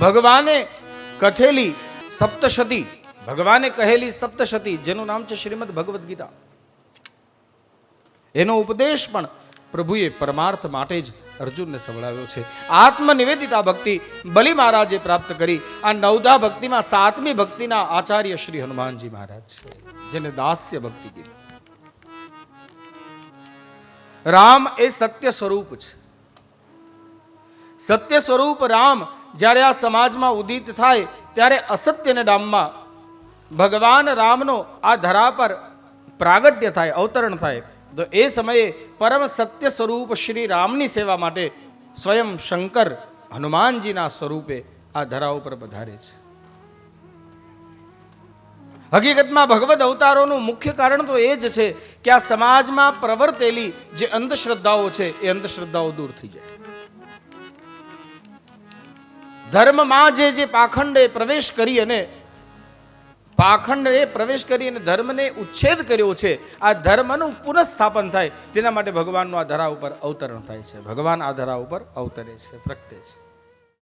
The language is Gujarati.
ભગવાને કથેલી સપ્તશતી, ભગવાને કહેલી સપ્તશતી, જેનું નામ છે શ્રીમદ ભગવદ્ ગીતા, એનો ઉપદેશ પણ પ્રભુએ પરમાર્થ માટે જ અર્જુનને સંભળાવ્યો છે. આત્મનિવેદિતા ભક્તિ બલિ મહારાજે પ્રાપ્ત કરી. આ નવધા ભક્તિમાં સાતમી ભક્તિના આચાર્ય શ્રી હનુમાનજી મહારાજ છે, જેને દાસ્ય ભક્તિ કીધી. રામ એ સત્ય સ્વરૂપ છે. સત્ય સ્વરૂપ રામ જ્યારે આ સમાજમાં ઉદિત થાય ત્યારે અસત્યને ડામમાં ભગવાન રામનો આ ધરા પર પ્રાગટ્ય થાય, અવતરણ થાય. તો એ સમયે પરમ સત્ય સ્વરૂપ શ્રી રામની સેવા માટે સ્વયં શંકર હનુમાનજીના સ્વરૂપે આ ધરા ઉપર પધારે છે. હકીકતમાં ભગવદ અવતારોનું મુખ્ય કારણ તો એ જ છે કે આ સમાજમાં પ્રવર્તેલી જે અંધશ્રદ્ધાઓ છે એ અંધશ્રદ્ધાઓ દૂર થઈ જાય. ધર્મમાં જે પાખંડે પ્રવેશ કરી અને ધર્મને ઉચ્છેદ કર્યો છે, આ ધર્મનું પુનઃસ્થાપન થાય તેના માટે ભગવાનનું આ ધરા ઉપર અવતરણ થાય છે. ભગવાન આ ધરા ઉપર અવતરે છે, પ્રગટે છે.